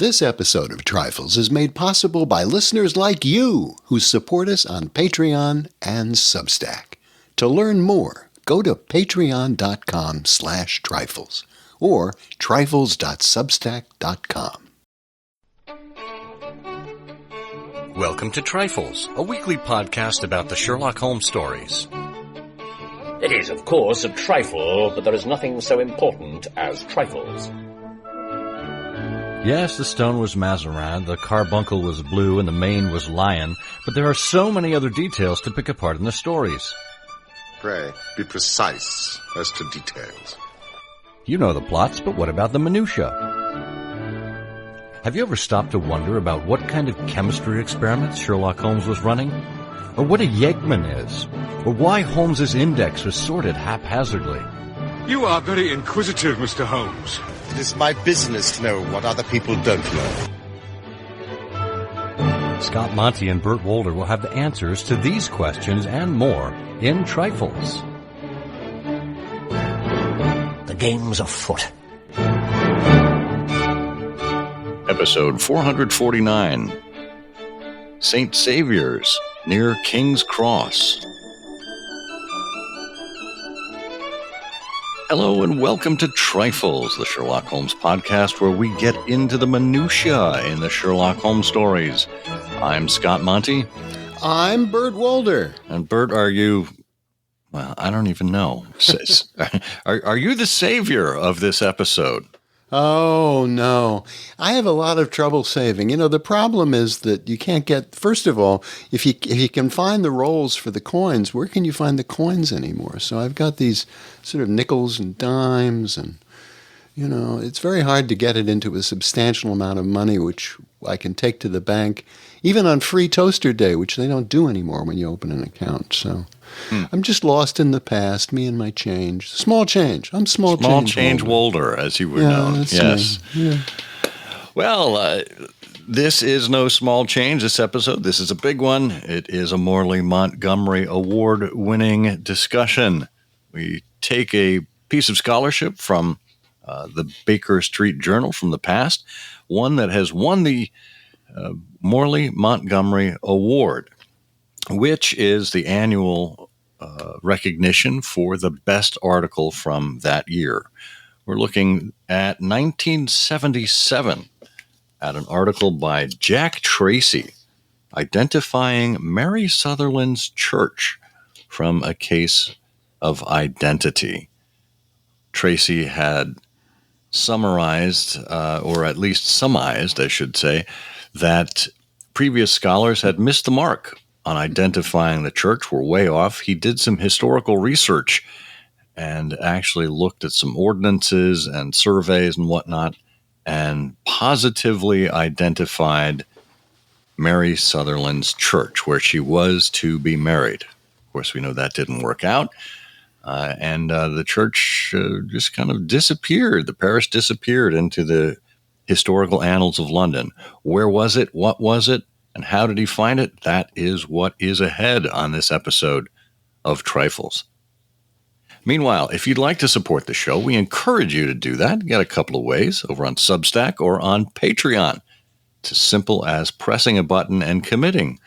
This episode of Trifles is made possible by listeners like you who support us on Patreon and Substack. To learn more, go to patreon.com/trifles or trifles.substack.com. Welcome to Trifles, a weekly podcast about the Sherlock Holmes stories. It is, of course, a trifle, but there is nothing so important as trifles. Yes, the stone was Mazarin, the carbuncle was blue, and the mane was lion, but there are so many other details to pick apart in the stories. Pray, be precise as to details. You know the plots, but what about the minutiae? Have you ever stopped to wonder about what kind of chemistry experiments Sherlock Holmes was running? Or what a yeggman is? Or why Holmes's index was sorted haphazardly? You are very inquisitive, Mr. Holmes. It is my business to know what other people don't know. Scott Monty and Bert Wolder will have the answers to these questions and more in Trifles. The game's afoot. Episode 449, St. Saviour's, near King's Cross. Hello and welcome to Trifles, the Sherlock Holmes podcast where we get into the minutiae in the Sherlock Holmes stories. I'm Scott Monty. I'm Bert Wolder. And Bert, are you, well, I don't even know. Are you the savior of this episode? Oh, no. I have a lot of trouble saving. You know, the problem is that you can't get, first of all, if you can find the rolls for the coins, where can you find the coins anymore? So I've got these sort of nickels and dimes and, you know, it's very hard to get it into a substantial amount of money, which I can take to the bank, even on free toaster day, which they don't do anymore when you open an account. So I'm just lost in the past, me and my change. Small change. I'm small change Wolder, as you were known. Yes. Yeah. Well, this is no small change, this episode. This is a big one. It is a Morley-Montgomery Award-winning discussion. We take a piece of scholarship from the Baker Street Journal from the past, one that has won the Morley-Montgomery Award, which is the annual recognition for the best article from that year. We're looking at 1977 at an article by Jack Tracy identifying Mary Sutherland's church from a case of identity. Tracy had summarized, or at least surmised, I should say, that previous scholars had missed the mark on identifying the church, were way off. He did some historical research and actually looked at some ordinances and surveys and whatnot and positively identified Mary Sutherland's church, where she was to be married. Of course, we know that didn't work out. And the church just kind of disappeared. The parish disappeared into the historical annals of London. Where was it? What was it? And how did he find it? That is what is ahead on this episode of Trifles. Meanwhile, if you'd like to support the show, we encourage you to do that. You got a couple of ways, over on Substack or on Patreon. It's as simple as pressing a button and committing,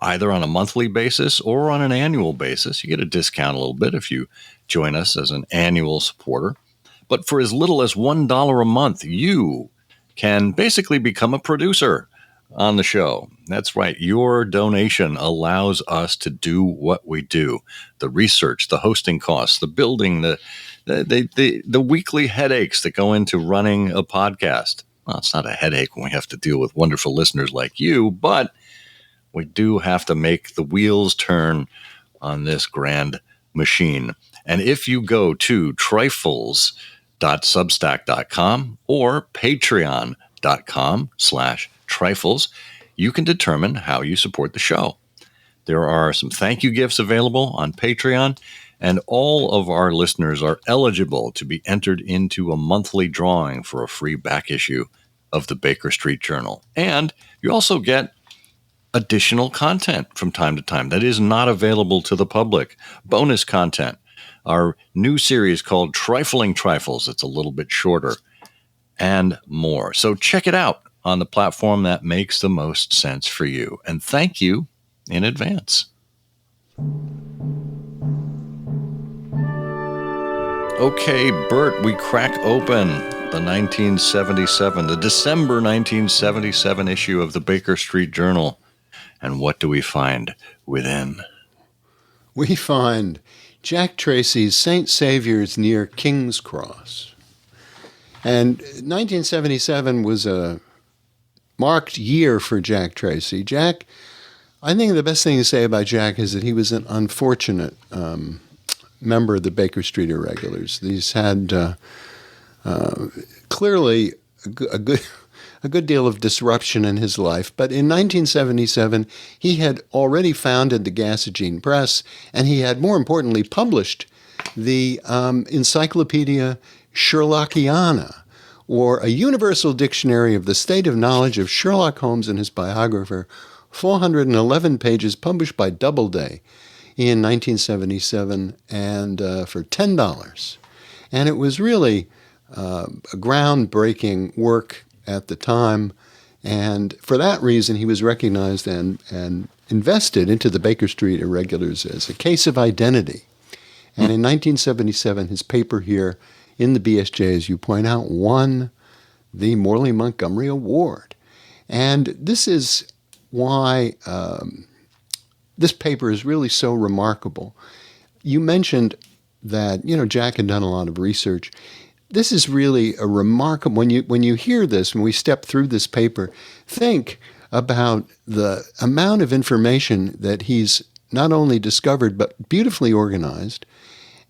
either on a monthly basis or on an annual basis. You get a discount a little bit if you join us as an annual supporter. But for as little as $1 a month, you can basically become a producer on the show. That's right. Your donation allows us to do what we do. The research, the hosting costs, the building, the weekly headaches that go into running a podcast. Well, it's not a headache when we have to deal with wonderful listeners like you, but we do have to make the wheels turn on this grand machine. And if you go to trifles.substack.com or patreon.com/trifles, you can determine how you support the show. There are some thank you gifts available on Patreon, and all of our listeners are eligible to be entered into a monthly drawing for a free back issue of the Baker Street Journal. And you also get additional content from time to time that is not available to the public. Bonus content. Our new series called Trifling Trifles. It's a little bit shorter. And more. So check it out on the platform that makes the most sense for you. And thank you in advance. Okay, Bert, we crack open the December 1977 issue of the Baker Street Journal. And what do we find within? We find Jack Tracy's St. Saviour's near King's Cross. And 1977 was a marked year for Jack Tracy. Jack, I think the best thing to say about Jack is that he was an unfortunate member of the Baker Street Irregulars. He's had clearly a good deal of disruption in his life. But in 1977, he had already founded the Gaslight Press, and he had, more importantly, published the Encyclopedia Sherlockiana, or a universal dictionary of the state of knowledge of Sherlock Holmes and his biographer, 411 pages, published by Doubleday in 1977, and for $10. And it was really a groundbreaking work at the time, and for that reason he was recognized and invested into the Baker Street Irregulars as a case of identity. And in 1977, his paper here in the BSJ, as you point out, won the Morley-Montgomery Award. And this is why this paper is really so remarkable. You mentioned that, Jack had done a lot of research. This is really a remarkable, when you hear this, when we step through this paper, think about the amount of information that he's not only discovered, but beautifully organized.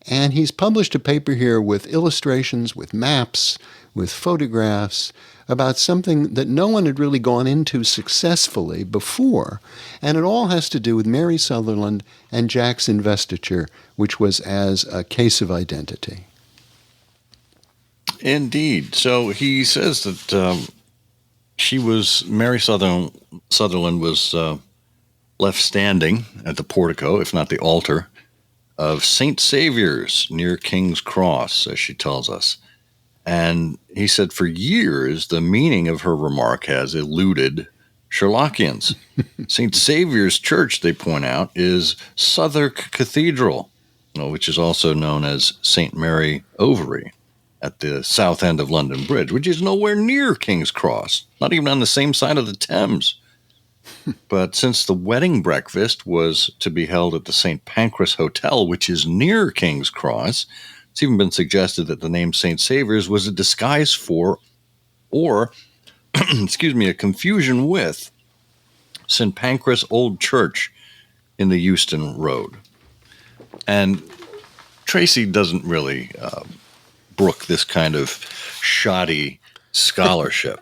And he's published a paper here with illustrations, with maps, with photographs about something that no one had really gone into successfully before. And it all has to do with Mary Sutherland and Jack's investiture, which was as a case of identity. Indeed. So he says that Mary Sutherland was left standing at the portico, if not the altar, of St. Saviour's near King's Cross, as she tells us. And he said for years, the meaning of her remark has eluded Sherlockians. St. Saviour's Church, they point out, is Southwark Cathedral, which is also known as St. Mary Overy, at the south end of London Bridge, which is nowhere near King's Cross, not even on the same side of the Thames. But since the wedding breakfast was to be held at the St. Pancras Hotel, which is near King's Cross, it's even been suggested that the name St. Saviour's was a disguise for, or, a confusion with, St. Pancras Old Church in the Euston Road. And Tracy doesn't really brook this kind of shoddy scholarship.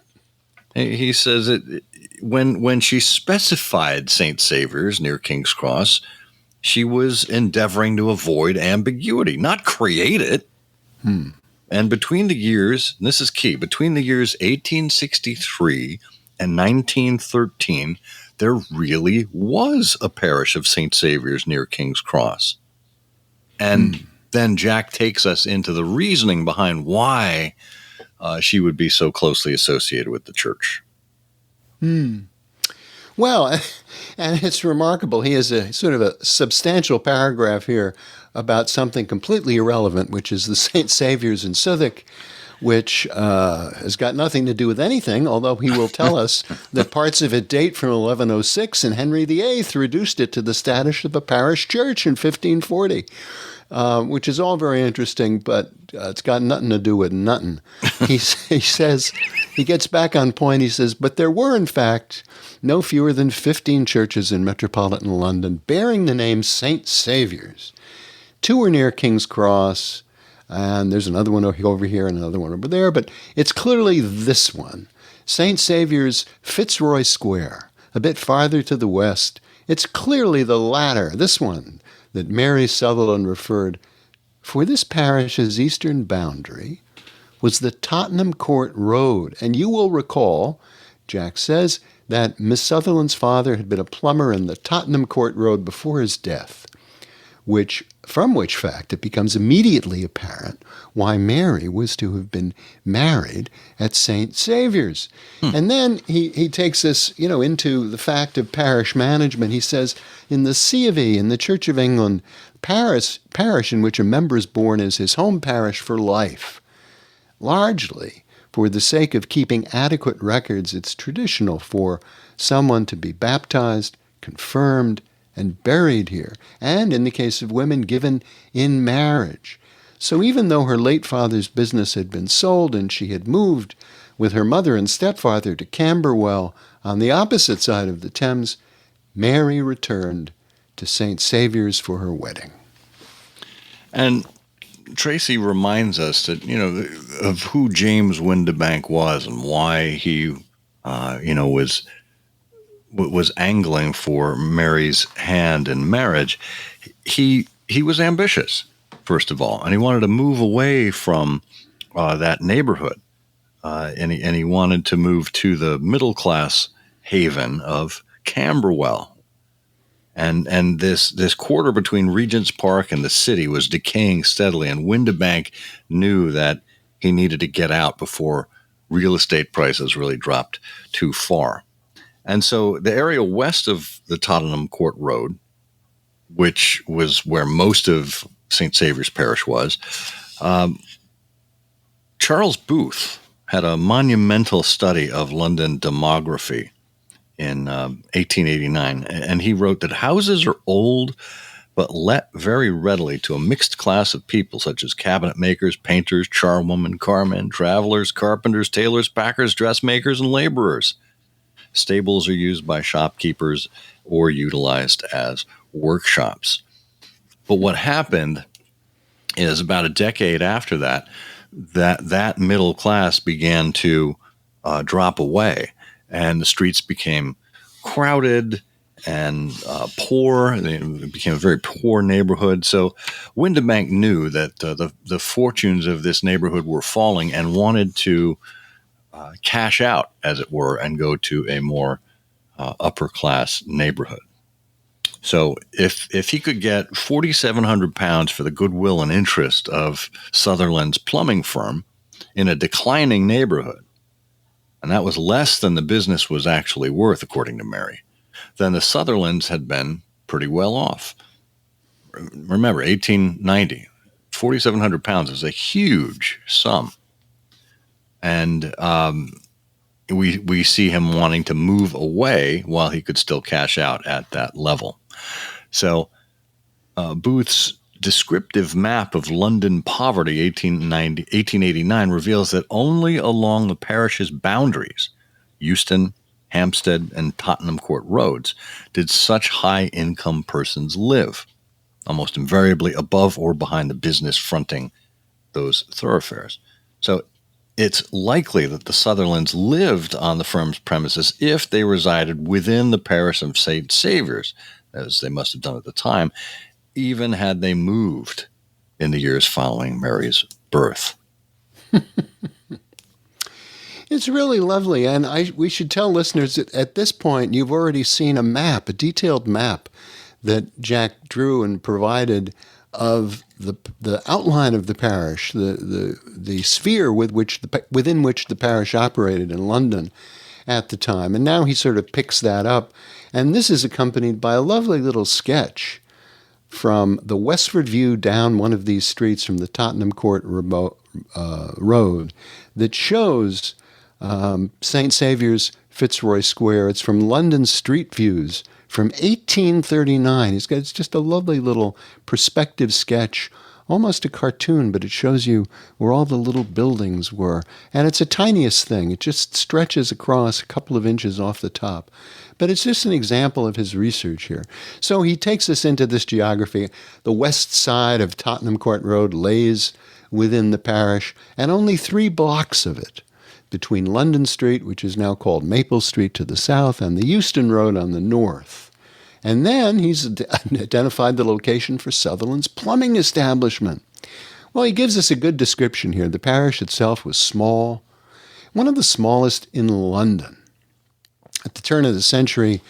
He says that when she specified St. Saviour's near King's Cross, she was endeavoring to avoid ambiguity, not create it. And between the years, and this is key, between the years 1863 and 1913, there really was a parish of St. Saviour's near King's Cross. And then Jack takes us into the reasoning behind why she would be so closely associated with the church. Well, and it's remarkable. He has a sort of a substantial paragraph here about something completely irrelevant, which is the St. Saviour's in Southwark, which has got nothing to do with anything, although he will tell us that parts of it date from 1106, and Henry VIII reduced it to the status of a parish church in 1540. Which is all very interesting, but it's got nothing to do with nothing. He says, he gets back on point, he says, but there were, in fact, no fewer than 15 churches in metropolitan London bearing the name St. Saviour's. 2 were near King's Cross, and there's another one over here and another one over there, but it's clearly this one, St. Saviour's, Fitzroy Square, a bit farther to the west. It's clearly the latter, this one, that Mary Sutherland referred, for this parish's eastern boundary was the Tottenham Court Road. And you will recall, Jack says, that Miss Sutherland's father had been a plumber in the Tottenham Court Road before his death. from which fact it becomes immediately apparent why Mary was to have been married at St. Saviour's. And then he takes us, into the fact of parish management. He says, in the C of E, in the Church of England, parish in which a member is born is his home parish for life. Largely, for the sake of keeping adequate records, it's traditional for someone to be baptized, confirmed, and buried here, and in the case of women, given in marriage. So even though her late father's business had been sold and she had moved with her mother and stepfather to Camberwell on the opposite side of the Thames, Mary returned to St. Saviour's for her wedding. And Tracy reminds us that, of who James Windibank was and why he, was angling for Mary's hand in marriage. He was ambitious, first of all, and he wanted to move away from that neighborhood, and he wanted to move to the middle class haven of Camberwell, and this quarter between Regent's Park and the city was decaying steadily, and Windibank knew that he needed to get out before real estate prices really dropped too far. And so the area west of the Tottenham Court Road, which was where most of St. Saviour's Parish was, Charles Booth had a monumental study of London demography in 1889, and he wrote that houses are old but let very readily to a mixed class of people such as cabinet makers, painters, charwomen, carmen, travelers, carpenters, tailors, packers, dressmakers, and laborers. Stables are used by shopkeepers or utilized as workshops. But what happened is about a decade after that middle class began to drop away, and the streets became crowded and poor. It became a very poor neighborhood. So Windibank knew that the fortunes of this neighborhood were falling and wanted to cash out, as it were, and go to a more upper class neighborhood. So if he could get £4,700 for the goodwill and interest of Sutherland's plumbing firm in a declining neighborhood, and that was less than the business was actually worth, according to Mary, then the Sutherlands had been pretty well off. Remember, 1890, £4,700 is a huge sum. And we see him wanting to move away while he could still cash out at that level. So Booth's descriptive map of London poverty, 1889, reveals that only along the parish's boundaries, Euston, Hampstead, and Tottenham Court Roads, did such high-income persons live, almost invariably above or behind the business fronting those thoroughfares. So it's likely that the Sutherlands lived on the firm's premises if they resided within the parish of St. Saviour's, as they must have done at the time, even had they moved in the years following Mary's birth. It's really lovely, and we should tell listeners that at this point you've already seen a map, a detailed map that Jack drew and provided of the outline of the parish, the sphere within which the parish operated in London at the time. And now he sort of picks that up, and this is accompanied by a lovely little sketch from the westward view down one of these streets from the Tottenham Court Road that shows St. Saviour's, Fitzroy Square. It's from London Street Views from 1839. It's just a lovely little perspective sketch, almost a cartoon, but it shows you where all the little buildings were. And it's the tiniest thing. It just stretches across a couple of inches off the top. But it's just an example of his research here. So he takes us into this geography. The west side of Tottenham Court Road lays within the parish, and only 3 blocks of it between London Street, which is now called Maple Street to the south, and the Euston Road on the north. And then he's identified the location for Sutherland's plumbing establishment. Well, he gives us a good description here. The parish itself was small, one of the smallest in London. At the turn of the century,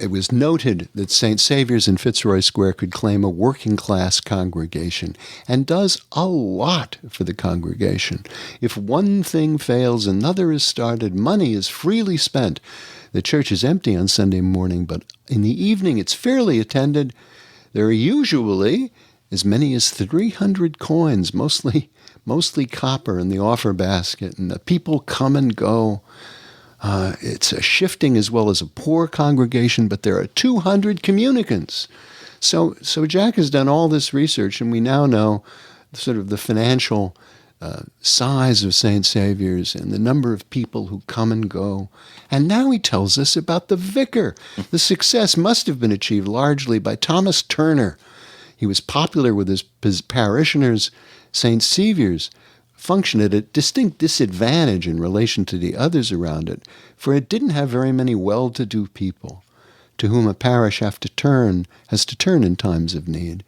it was noted that St. Saviour's in Fitzroy Square could claim a working-class congregation and does a lot for the congregation. If one thing fails, another is started. Money is freely spent. The church is empty on Sunday morning, but in the evening it's fairly attended. There are usually as many as 300 coins, mostly copper, in the offer basket, and the people come and go. It's a shifting as well as a poor congregation, but there are 200 communicants. So Jack has done all this research, and we now know sort of the financial size of St. Saviour's and the number of people who come and go. And now he tells us about the vicar. The success must have been achieved largely by Thomas Turner. He was popular with his parishioners. St. Saviour's functioned at a distinct disadvantage in relation to the others around it, for it didn't have very many well-to-do people to whom a parish has to turn in times of need.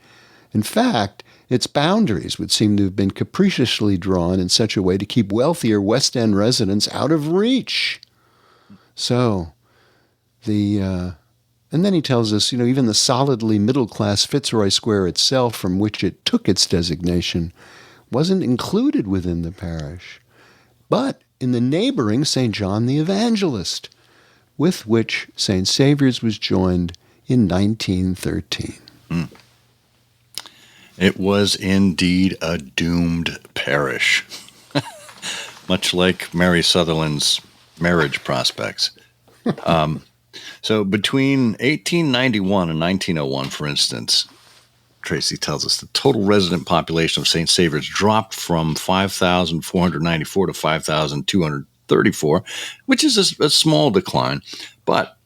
In fact, its boundaries would seem to have been capriciously drawn in such a way to keep wealthier West End residents out of reach. So, and then he tells us, even the solidly middle-class Fitzroy Square itself, from which it took its designation, wasn't included within the parish, but in the neighboring St. John the Evangelist, with which St. Saviour's was joined in 1913. It was indeed a doomed parish, much like Mary Sutherland's marriage prospects. So between 1891 and 1901, for instance, Tracy tells us the total resident population of St. Saviour's dropped from 5,494 to 5,234, which is a small decline. But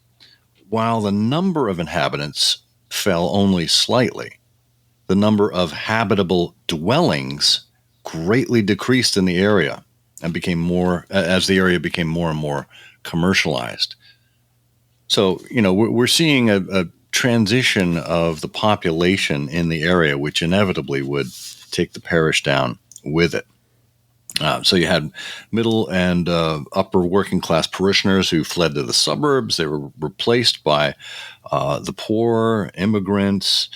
while the number of inhabitants fell only slightly, the number of habitable dwellings greatly decreased in the area and became more, as the area became more and more commercialized. So, we're seeing a transition of the population in the area, which inevitably would take the parish down with it. So you had middle and upper working class parishioners who fled to the suburbs. They were replaced by the poor, immigrants,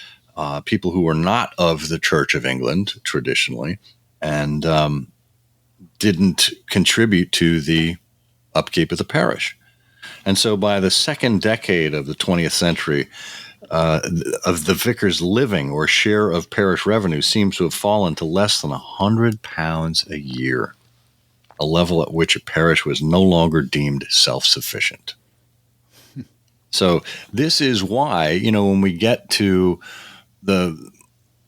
people who were not of the Church of England traditionally, and didn't contribute to the upkeep of the parish. And so by the second decade of the 20th century, of the vicar's living or share of parish revenue seems to have fallen to less than £100 a year, a level at which a parish was no longer deemed self-sufficient. So this is why, when we get to the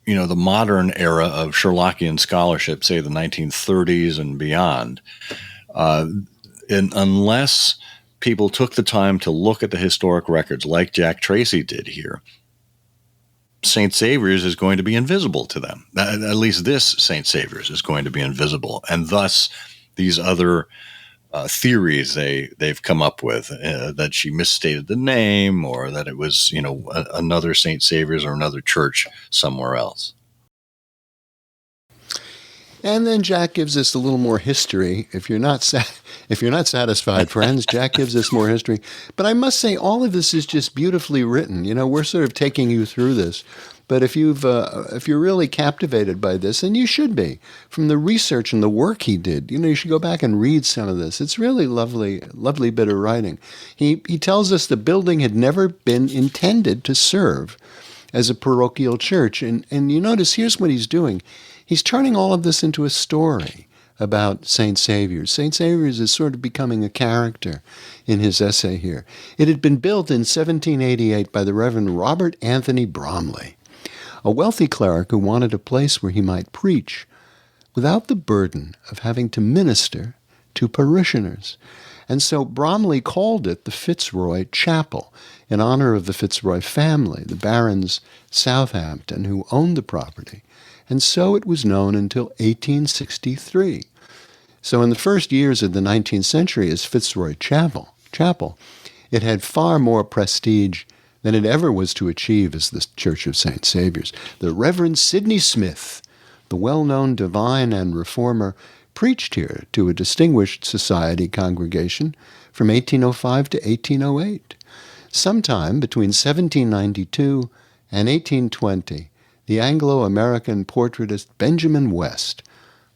modern era of Sherlockian scholarship, say the 1930s and beyond, unless people took the time to look at the historic records like Jack Tracy did here, St. Saviour's is going to be invisible to them. At least this St. Saviour's is going to be invisible. And thus, these other theories they've come up with, that she misstated the name or that it was, another St. Saviour's or another church somewhere else. And then Jack gives us a little more history. If you're not satisfied, friends, Jack gives us more history. But I must say, all of this is just beautifully written. We're sort of taking you through this. But if you're really captivated by this, and you should be, from the research and the work he did, you should go back and read some of this. It's really lovely bit of writing. He tells us the building had never been intended to serve as a parochial church. And you notice, here's what he's doing. He's turning all of this into a story about St. Saviour's. St. Saviour's is sort of becoming a character in his essay here. It had been built in 1788 by the Reverend Robert Anthony Bromley, a wealthy cleric who wanted a place where he might preach without the burden of having to minister to parishioners. And so Bromley called it the Fitzroy Chapel, in honor of the Fitzroy family, the barons Southampton, who owned the property. And so it was known until 1863. So in the first years of the 19th century as Fitzroy Chapel, it had far more prestige than it ever was to achieve as the Church of St. Saviour's. The Reverend Sidney Smith, the well-known divine and reformer, preached here to a distinguished society congregation from 1805 to 1808. Sometime between 1792 and 1820, the Anglo-American portraitist Benjamin West,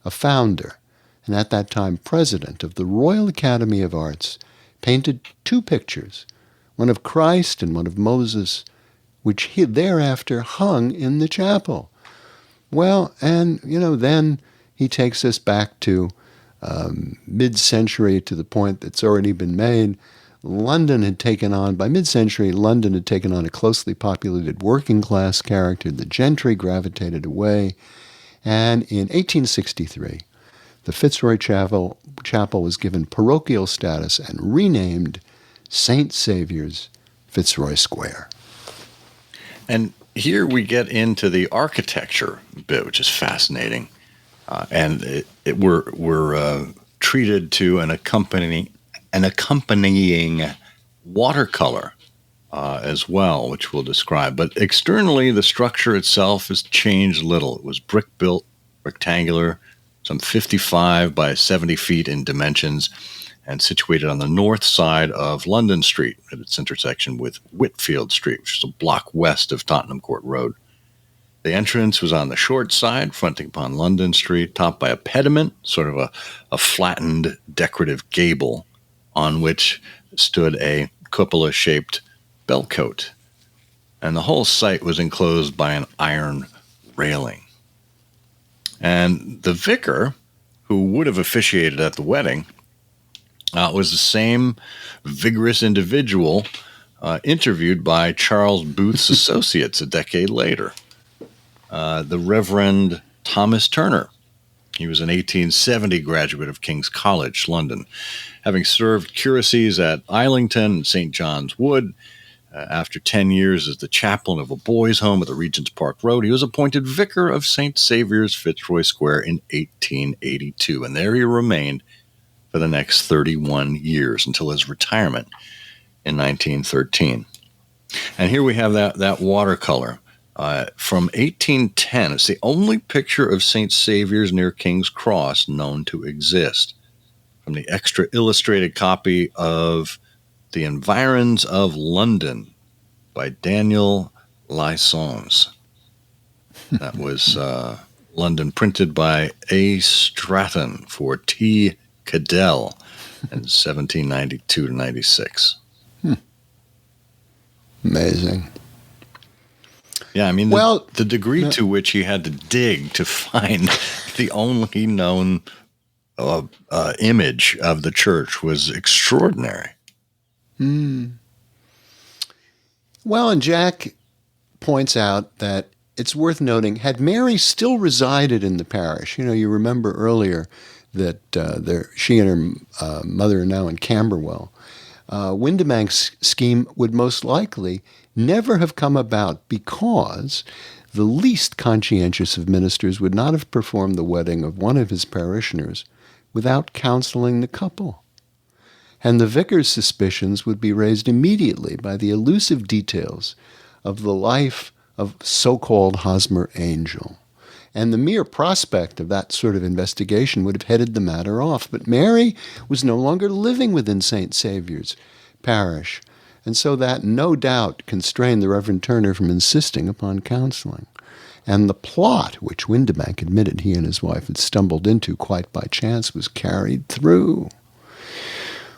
a founder and at that time president of the Royal Academy of Arts, painted two pictures, one of Christ and one of Moses, which he thereafter hung in the chapel. Well, and, then he takes us back to mid-century, to the point that's already been made. By mid-century, London had taken on a closely populated working-class character. The gentry gravitated away. And in 1863, the Fitzroy Chapel was given parochial status and renamed St. Saviour's, Fitzroy Square. And here we get into the architecture bit, which is fascinating. And we're treated to an accompanying watercolor as well, which we'll describe. But externally, the structure itself has changed little. It was brick-built, rectangular, some 55 by 70 feet in dimensions, and situated on the north side of London Street at its intersection with Whitfield Street, which is a block west of Tottenham Court Road. The entrance was on the short side, fronting upon London Street, topped by a pediment, sort of a flattened decorative gable, on which stood a cupola-shaped bellcote. And the whole site was enclosed by an iron railing. And the vicar, who would have officiated at the wedding, was the same vigorous individual interviewed by Charles Booth's associates a decade later, the Reverend Thomas Turner. He was an 1870 graduate of King's College, London. Having served curacies at Islington and St. John's Wood, after 10 years as the chaplain of a boys' home at the Regent's Park Road, he was appointed vicar of St. Saviour's, Fitzroy Square in 1882. And there he remained for the next 31 years until his retirement in 1913. And here we have that watercolor from 1810. It's the only picture of St. Saviour's near King's Cross known to exist. From the extra illustrated copy of The Environs of London by Daniel Lysons. That was London, printed by A. Stratton for T. Cadell in 1792 to 96. Amazing. Yeah, I mean, the degree to which he had to dig to find the only known image of the church was extraordinary. Well, and Jack points out that it's worth noting, had Mary still resided in the parish, you remember earlier that she and her mother are now in Camberwell, Windibank's scheme would most likely never have come about, because the least conscientious of ministers would not have performed the wedding of one of his parishioners without counseling the couple. And the vicar's suspicions would be raised immediately by the elusive details of the life of so-called Hosmer Angel. And the mere prospect of that sort of investigation would have headed the matter off. But Mary was no longer living within St. Saviour's parish, and so that no doubt constrained the Reverend Turner from insisting upon counseling. And the plot, which Windibank admitted he and his wife had stumbled into quite by chance, was carried through.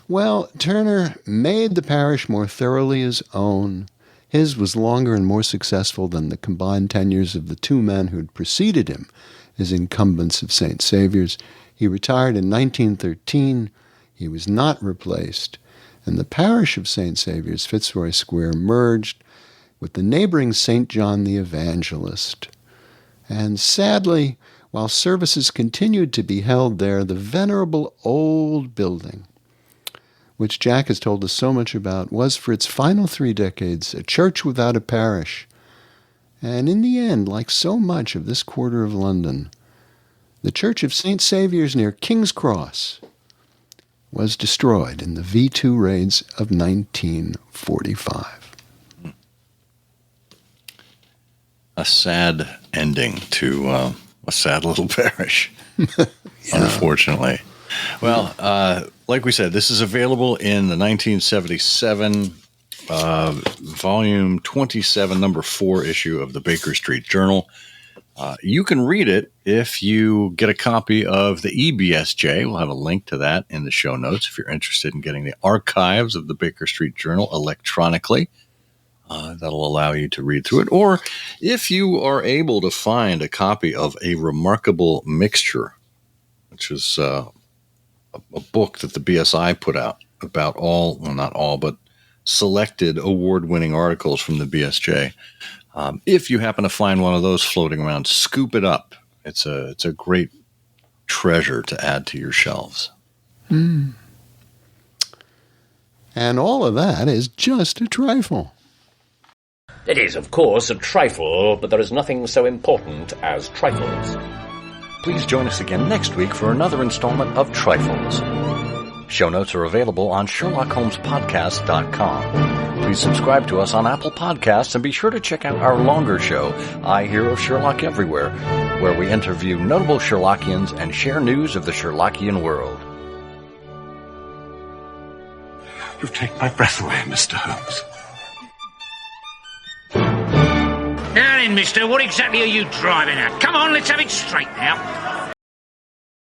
Well, Turner made the parish more thoroughly his own. His was longer and more successful than the combined tenures of the two men who had preceded him as incumbents of St. Saviour's. He retired in 1913. He was not replaced, and the parish of St. Saviour's, Fitzroy Square, merged with the neighboring St. John the Evangelist. And sadly, while services continued to be held there, the venerable old building, which Jack has told us so much about, was for its final 3 decades a church without a parish. And in the end, like so much of this quarter of London, the Church of St. Saviour's near King's Cross was destroyed in the V2 raids of 1945. A sad ending to a sad little parish, unfortunately. Well, like we said, this is available in the 1977 volume 27, number 4 issue of the Baker Street Journal. You can read it if you get a copy of the EBSJ. We'll have a link to that in the show notes if you're interested in getting the archives of the Baker Street Journal electronically. That'll allow you to read through it. Or if you are able to find a copy of A Remarkable Mixture, which is a book that the BSI put out about not all, but selected award-winning articles from the BSJ. If you happen to find one of those floating around, scoop it up. It's a great treasure to add to your shelves. And all of that is just a trifle. It is, of course, a trifle, but there is nothing so important as trifles. Please join us again next week for another installment of Trifles. Show notes are available on SherlockHolmesPodcast.com. Please subscribe to us on Apple Podcasts and be sure to check out our longer show, I Hear of Sherlock Everywhere, where we interview notable Sherlockians and share news of the Sherlockian world. You've taken my breath away, Mr. Holmes. Now then, mister, what exactly are you driving at? Come on, let's have it straight now.